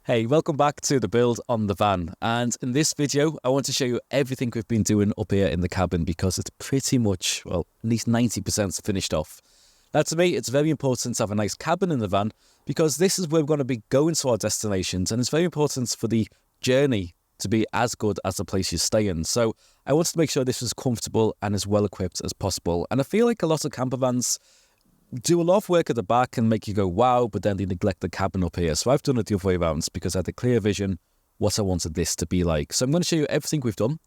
Hey, welcome back to the build on the van, and in this video I want to show you everything we've been doing up here in the cabin because it's pretty much, well, at least 90% finished off. Now to me it's very important to have a nice cabin in the van because this is where we're going to be going to our destinations, and it's very important for the journey to be as good as the place you stay in. So I wanted to make sure this was comfortable and as well equipped as possible, and I feel like a lot of camper vans do a lot of work at the back and make you go wow, but then they neglect the cabin up here. So I've done it the other way around because I had a clear vision what I wanted this to be like. So I'm going to show you everything we've done.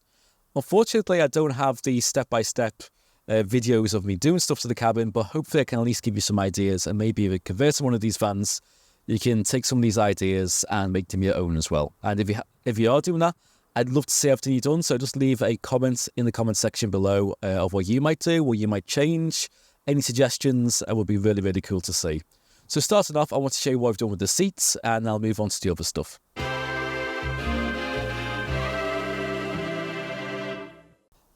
Unfortunately, I don't have the step-by-step videos of me doing stuff to the cabin, but hopefully I can at least give you some ideas, and maybe if you convert to one of these vans, you can take some of these ideas and make them your own as well. And if you are doing that, I'd love to see everything you've done. So just leave a comment in the comment section below of what you might do, what you might change. Any suggestions would be really, really cool to see. So starting off, I want to show you what I've done with the seats, and I'll move on to the other stuff.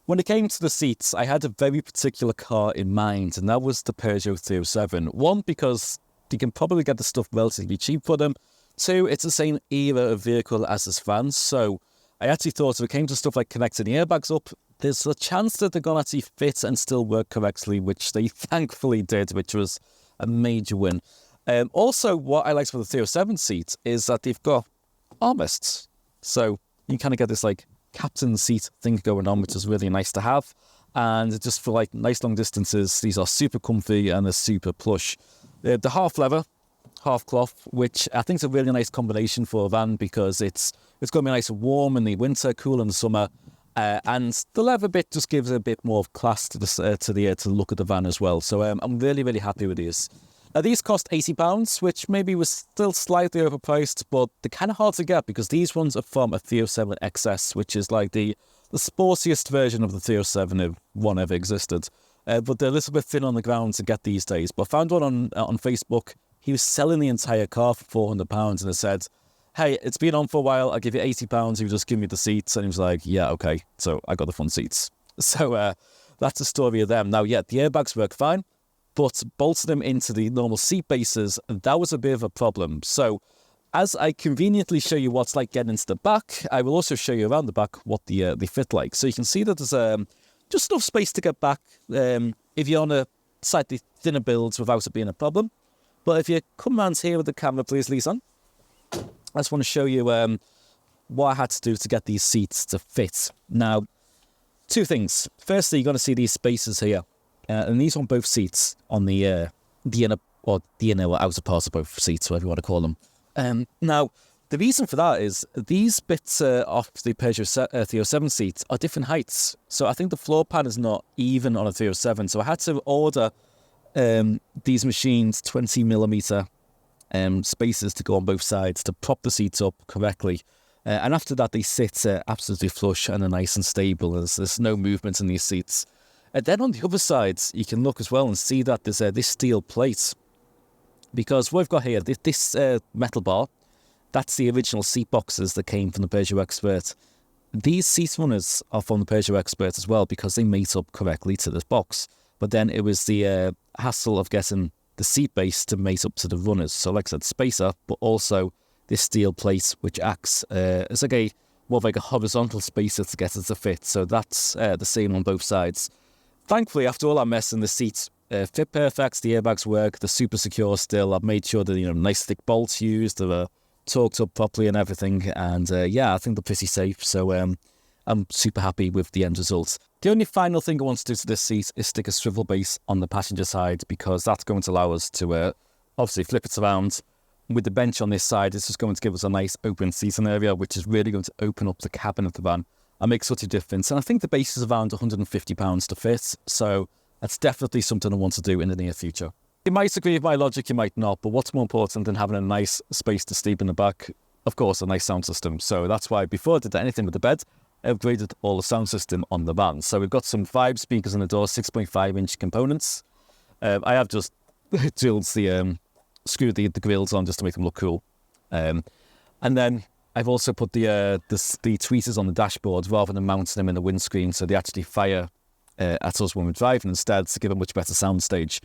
When it came to the seats, I had a very particular car in mind, and that was the Peugeot 307. One, because you can probably get the stuff relatively cheap for them. Two, it's the same era of vehicle as this van, so I actually thought if it came to stuff like connecting the airbags up, there's a chance that they're going to actually fit and still work correctly, which they thankfully did, which was a major win. Also, what I liked about the 307 seat is that they've got armrests. So you kind of get this like captain seat thing going on, which is really nice to have. And just for like nice long distances, these are super comfy and they're super plush. The half leather, half cloth, which I think is a really nice combination for a van because it's going to be nice and warm in the winter, cool in the summer. And the leather bit just gives a bit more of class to the look of the van as well. So I'm really, really happy with these. Now these cost £80, which maybe was still slightly overpriced, but they're kind of hard to get because these ones are from a 307 XS, which is like the sportiest version of the 307 if one ever existed. But they're a little bit thin on the ground to get these days. But I found one on Facebook. He was selling the entire car for £400, and it said, hey, it's been on for a while, I'll give you £80 if you just give me the seats. And he was like, yeah, okay. So I got the front seats. So that's the story of them. Now, yeah, the airbags work fine, but bolting them into the normal seat bases, that was a bit of a problem. So as I conveniently show you what's like getting into the back, I will also show you around the back what they fit like. So you can see that there's just enough space to get back if you're on a slightly thinner build without it being a problem. But if you come around here with the camera, please, Lisan. I just want to show you what I had to do to get these seats to fit. Now, two things. Firstly, you're going to see these spaces here. And these on both seats on the inner or outer part of both seats, whatever you want to call them. Now, the reason for that is these bits off the Peugeot 307 seat are different heights. So I think the floor pan is not even on a 307. So I had to order these machines 20mm spaces to go on both sides to prop the seats up correctly, and after that they sit absolutely flush and are nice and stable. There's no movement in these seats. And then on the other side you can look as well and see that there's this steel plate, because what I've got here, this metal bar, that's the original seat boxes that came from the Peugeot Expert. These seat runners are from the Peugeot Expert as well because they mate up correctly to this box, but then it was the hassle of getting the seat base to mate up to the runners. So like I said, spacer, but also this steel plate, which acts as like more of like a horizontal spacer to get it to fit. So that's the same on both sides. Thankfully, after all that mess, the seats fit perfect, the airbags work, they're super secure still. I've made sure that, nice thick bolts used, they're torqued up properly and everything. And yeah, I think they're pretty safe. So I'm super happy with the end result. The only final thing I want to do to this seat is stick a swivel base on the passenger side, because that's going to allow us to obviously flip it around. With the bench on this side, it's just going to give us a nice open seating area, which is really going to open up the cabin of the van and make such a difference. And I think the base is around £150 to fit, so that's definitely something I want to do in the near future. You might agree with my logic, you might not, but what's more important than having a nice space to sleep in the back? Of course, a nice sound system. So that's why before I did anything with the bed, I upgraded all the sound system on the van. So we've got some 5 speakers in the door, 6.5-inch components. I have just drilled screwed the grills on just to make them look cool. And then I've also put the tweeters on the dashboard rather than mounting them in the windscreen, so they actually fire at us when we're driving instead, to give a much better sound stage.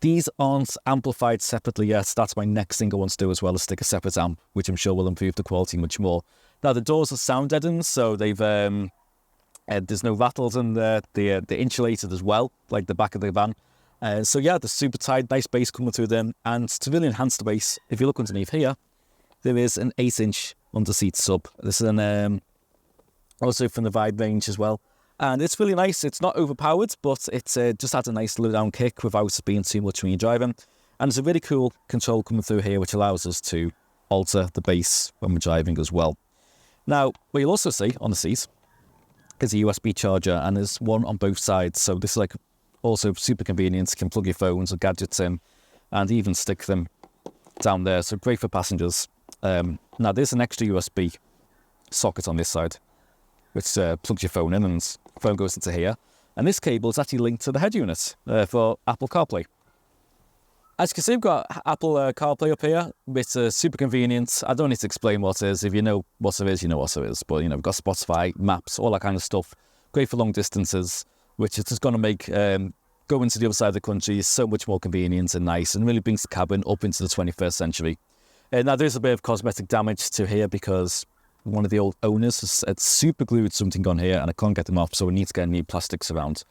These aren't amplified separately yet. That's my next thing I want to do as well, is stick a separate amp, which I'm sure will improve the quality much more. Now, the doors are sound deadened, so they've there's no rattles in there. They're insulated as well, like the back of the van. So yeah, the super tight, nice bass coming through them. And to really enhance the bass, if you look underneath here, there is an 8-inch under-seat sub. This is an also from the Vibe range as well. And it's really nice. It's not overpowered, but it's just adds a nice low-down kick without being too much when you're driving. And there's a really cool control coming through here, which allows us to alter the bass when we're driving as well. Now, what you'll also see on the seat is a USB charger, and there's one on both sides. So this is like also super convenient. You can plug your phones or gadgets in and even stick them down there. So great for passengers. Now, there's an extra USB socket on this side, which plugs your phone in, and the phone goes into here. And this cable is actually linked to the head unit for Apple CarPlay. As you can see, we've got Apple CarPlay up here, which is super convenient. I don't need to explain what it is. If you know what it is, you know what it is. But, you know, we've got Spotify, maps, all that kind of stuff. Great for long distances, which is just going to make going to the other side of the country so much more convenient and nice, and really brings the cabin up into the 21st century. Now, there's a bit of cosmetic damage to here because one of the old owners has super glued something on here, and I can't get them off, so we need to get new plastics around.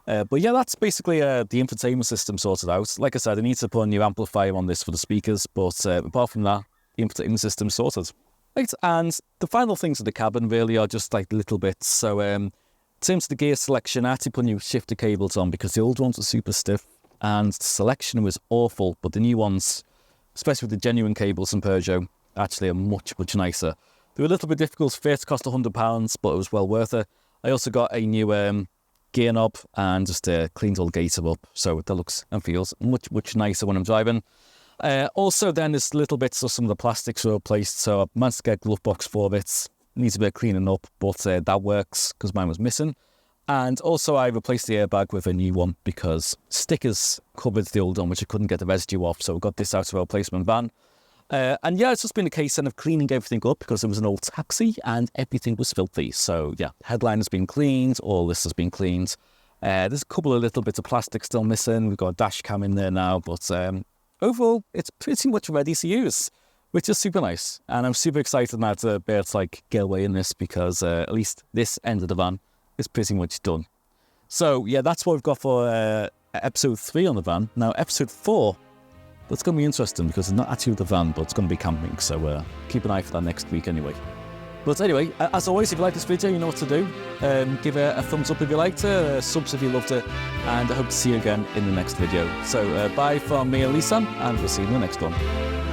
But yeah, that's basically the infotainment system sorted out. Like I said, I need to put a new amplifier on this for the speakers, but apart from that, the infotainment system sorted. Right, and the final things of the cabin really are just like little bits. So in terms of the gear selection, I had to put new shifter cables on because the old ones were super stiff, and the selection was awful, but the new ones, especially with the genuine cables from Peugeot, actually are much, much nicer. They were a little bit difficult to fit, cost £100, but it was well worth it. I also got a new gear knob and just cleaned all the gator up, so that looks and feels much, much nicer when I'm driving. Also then there's little bits of some of the plastics were replaced, so I managed to get a glove box for it. Needs a bit of cleaning up, but that works because mine was missing. And also I replaced the airbag with a new one because stickers covered the old one, which I couldn't get the residue off, so I got this out of a replacement van. And yeah, it's just been a case then of cleaning everything up because it was an old taxi and everything was filthy. So yeah, headline has been cleaned, all this has been cleaned. There's a couple of little bits of plastic still missing. We've got a dash cam in there now, but overall, it's pretty much ready to use, which is super nice. And I'm super excited now to be able to like get away in this because at least this end of the van is pretty much done. So yeah, that's what we've got for episode 3 on the van. Now episode 4, that's going to be interesting because it's not actually with the van, but it's going to be camping. So keep an eye for that next week anyway. But anyway, as always, if you like this video, you know what to do. Give it a thumbs up if you liked it, subs if you loved it, and I hope to see you again in the next video. So bye from me and Lisa, and we'll see you in the next one.